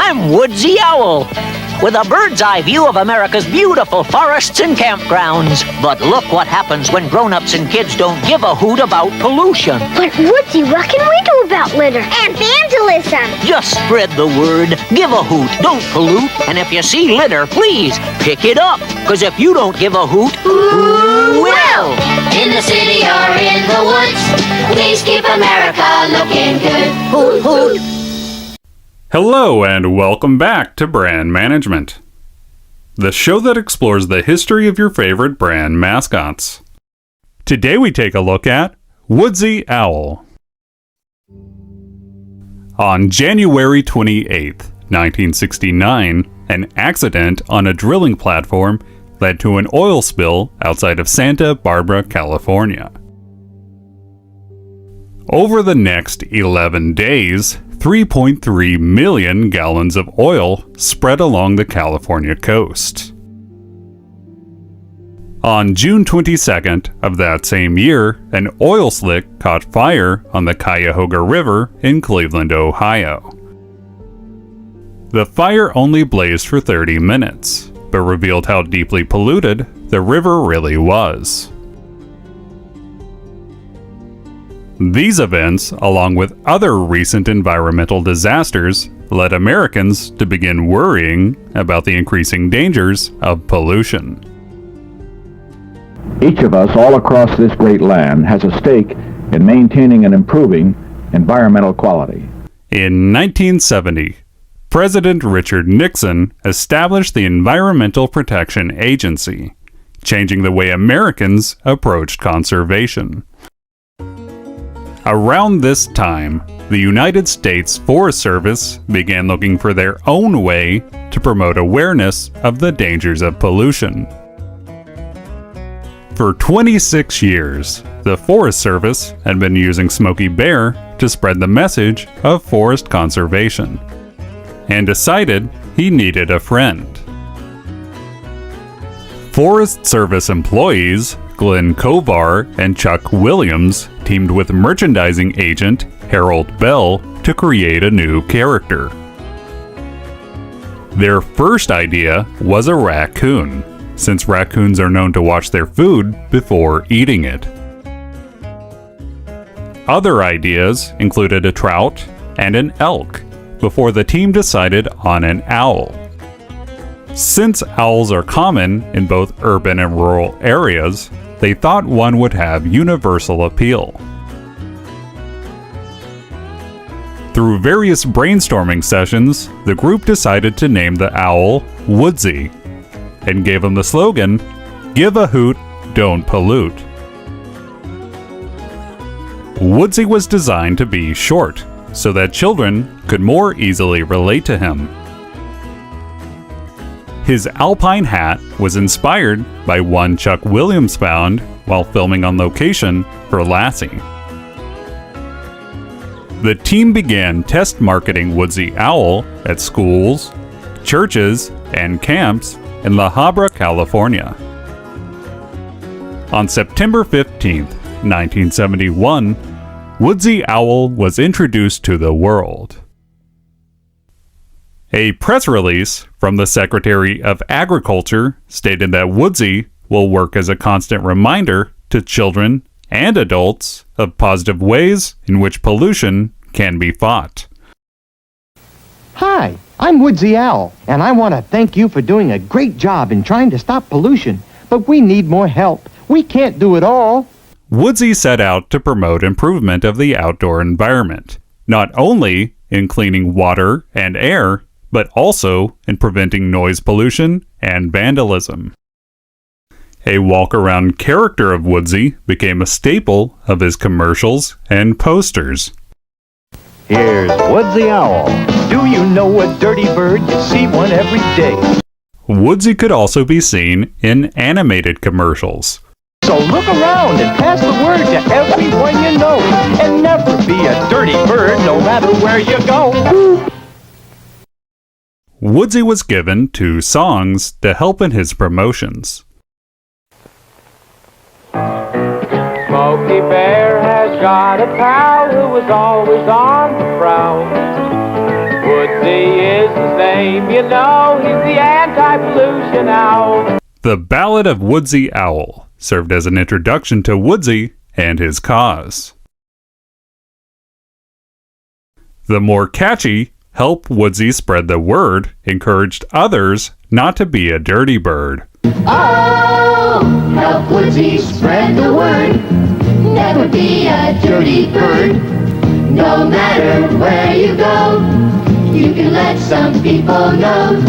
I'm Woodsy Owl, with a bird's eye view of America's beautiful forests and campgrounds. But look what happens when grown-ups and kids don't give a hoot about pollution. But Woodsy, what can we do about litter and vandalism? Just spread the word. Give a hoot, don't pollute. And if you see litter, please pick it up. Because if you don't give a hoot, who will? In the city or in the woods, please keep America looking good. Hoot, hoot. Hello and welcome back to Brand Management, the show that explores the history of your favorite brand mascots. Today we take a look at Woodsy Owl. On January 28, 1969, an accident on a drilling platform led to an oil spill outside of Santa Barbara, California. Over the next 11 days, 3.3 million gallons of oil spread along the California coast. On June 22nd of that same year, an oil slick caught fire on the Cuyahoga River in Cleveland, Ohio. The fire only blazed for 30 minutes, but revealed how deeply polluted the river really was. These events, along with other recent environmental disasters, led Americans to begin worrying about the increasing dangers of pollution. Each of us all across this great land has a stake in maintaining and improving environmental quality. In 1970, President Richard Nixon established the Environmental Protection Agency, changing the way Americans approached conservation. Around this time, the United States Forest Service began looking for their own way to promote awareness of the dangers of pollution. For 26 years, the Forest Service had been using Smokey Bear to spread the message of forest conservation, and decided he needed a friend. Forest Service employees Glenn Kovar and Chuck Williams teamed with merchandising agent Harold Bell to create a new character. Their first idea was a raccoon, since raccoons are known to watch their food before eating it. Other ideas included a trout and an elk, before the team decided on an owl. Since owls are common in both urban and rural areas, they thought one would have universal appeal. Through various brainstorming sessions, the group decided to name the owl Woodsy, and gave him the slogan, "Give a hoot, don't pollute." Woodsy was designed to be short, so that children could more easily relate to him. His alpine hat was inspired by one Chuck Williams found while filming on location for Lassie. The team began test marketing Woodsy Owl at schools, churches, and camps in La Habra, California. On September 15, 1971, Woodsy Owl was introduced to the world. A press release from the Secretary of Agriculture stated that Woodsy will work as a constant reminder to children and adults of positive ways in which pollution can be fought. Hi, I'm Woodsy Owl, and I want to thank you for doing a great job in trying to stop pollution, but we need more help. We can't do it all. Woodsy set out to promote improvement of the outdoor environment, not only in cleaning water and air, but also in preventing noise pollution and vandalism. A walk-around character of Woodsy became a staple of his commercials and posters. Here's Woodsy Owl. Do you know a dirty bird? You see one every day. Woodsy could also be seen in animated commercials. So look around and pass the word to everyone you know, and never be a dirty bird no matter where you go. Woodsy was given 2 songs to help in his promotions. Smokey Bear has got a pal who was always on the prowl. Woodsy is his name, you know, he's the anti-pollution owl. The Ballad of Woodsy Owl served as an introduction to Woodsy and his cause. The more catchy "Help Woodsy Spread the Word" encouraged others not to be a dirty bird. Oh, help Woodsy spread the word. Never be a dirty bird. No matter where you go, you can let some people know.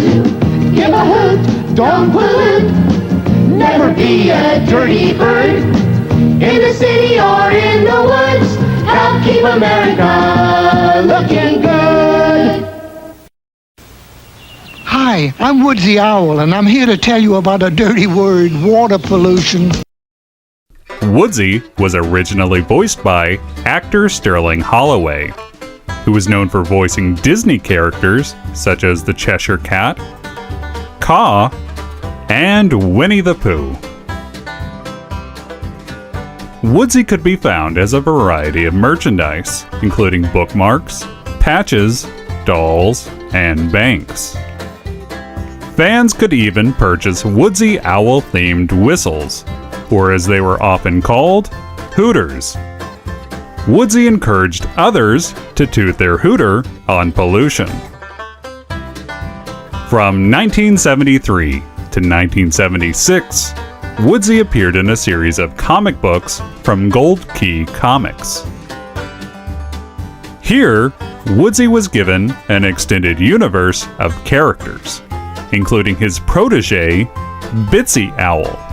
Give a hoot, don't pollute. Never be a dirty bird. In the city or in the woods, help keep America looking good. Hi, I'm Woodsy Owl, and I'm here to tell you about a dirty word, water pollution. Woodsy was originally voiced by actor Sterling Holloway, who was known for voicing Disney characters such as the Cheshire Cat, Caw, and Winnie the Pooh. Woodsy could be found as a variety of merchandise, including bookmarks, patches, dolls, and banks. Fans could even purchase Woodsy Owl-themed whistles, or as they were often called, hooters. Woodsy encouraged others to toot their hooter on pollution. From 1973 to 1976, Woodsy appeared in a series of comic books from Gold Key Comics. Here, Woodsy was given an extended universe of characters, including his protege, Bitsy Owl.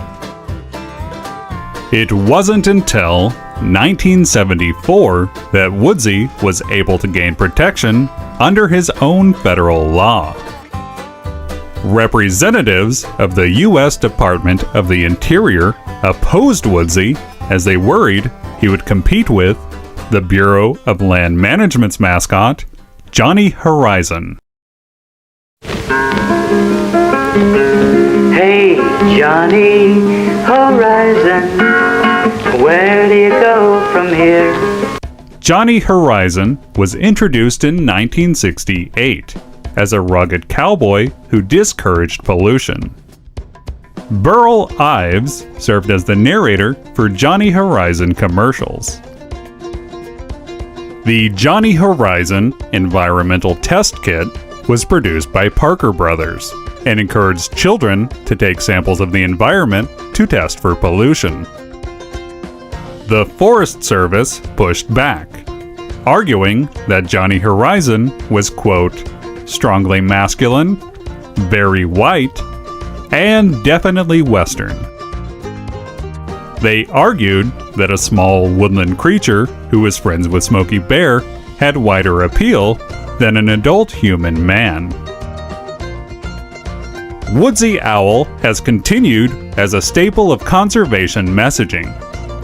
It wasn't until 1974 that Woodsy was able to gain protection under his own federal law. Representatives of the U.S. Department of the Interior opposed Woodsy as they worried he would compete with the Bureau of Land Management's mascot, Johnny Horizon. Hey, Johnny Horizon, where do you go from here? Johnny Horizon was introduced in 1968 as a rugged cowboy who discouraged pollution. Burl Ives served as the narrator for Johnny Horizon commercials. The Johnny Horizon Environmental Test Kit was produced by Parker Brothers and encouraged children to take samples of the environment to test for pollution. The Forest Service pushed back, arguing that Johnny Horizon was, quote, strongly masculine, very white, and definitely Western. They argued that a small woodland creature who was friends with Smokey Bear had wider appeal than an adult human man. Woodsy Owl has continued as a staple of conservation messaging,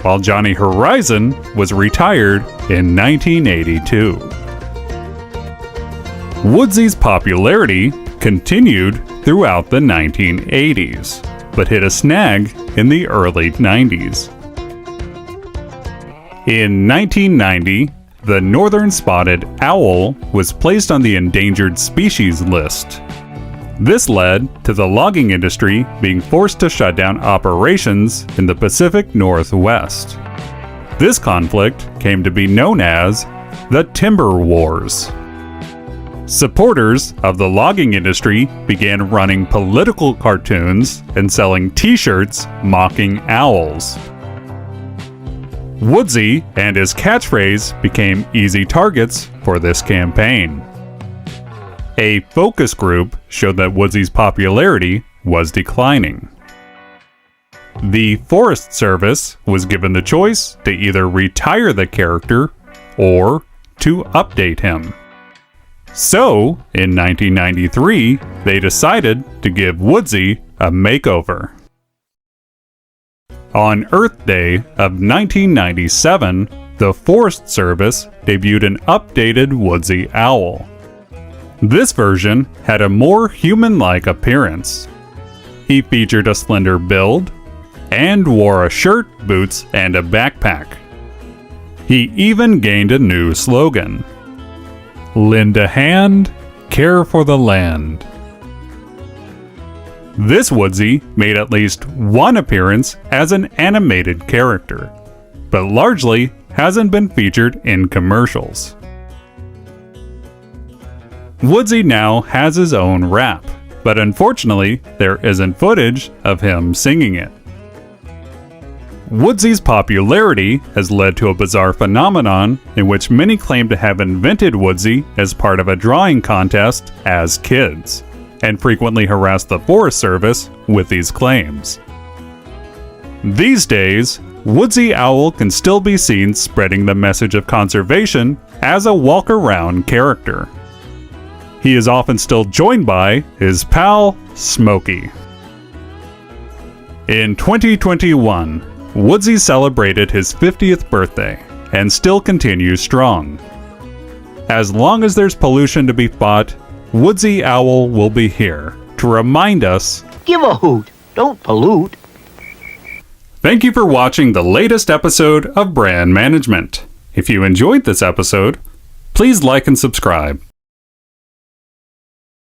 while Johnny Horizon was retired in 1982. Woodsy's popularity continued throughout the 1980s, but hit a snag in the early 90s. In 1990, the northern spotted owl was placed on the endangered species list. This led to the logging industry being forced to shut down operations in the Pacific Northwest. This conflict came to be known as the Timber Wars. Supporters of the logging industry began running political cartoons and selling t-shirts mocking owls. Woodsy and his catchphrase became easy targets for this campaign. A focus group showed that Woodsy's popularity was declining. The Forest Service was given the choice to either retire the character or to update him. So, in 1993, they decided to give Woodsy a makeover. On Earth Day of 1997, the Forest Service debuted an updated Woodsy Owl. This version had a more human-like appearance. He featured a slender build and wore a shirt, boots, and a backpack. He even gained a new slogan: "Lend a hand, care for the land. This Woodsy made at least one appearance as an animated character, but largely hasn't been featured in commercials. Woodsy now has his own rap, but unfortunately, there isn't footage of him singing it. Woodsy's popularity has led to a bizarre phenomenon in which many claim to have invented Woodsy as part of a drawing contest as kids, and frequently harass the Forest Service with these claims. These days, Woodsy Owl can still be seen spreading the message of conservation as a walk-around character. He is often still joined by his pal, Smokey. In 2021, Woodsy celebrated his 50th birthday and still continues strong. As long as there's pollution to be fought, Woodsy Owl will be here to remind us, Give a hoot, don't pollute. Thank you for watching the latest episode of Brand Management. If you enjoyed this episode, please like and subscribe.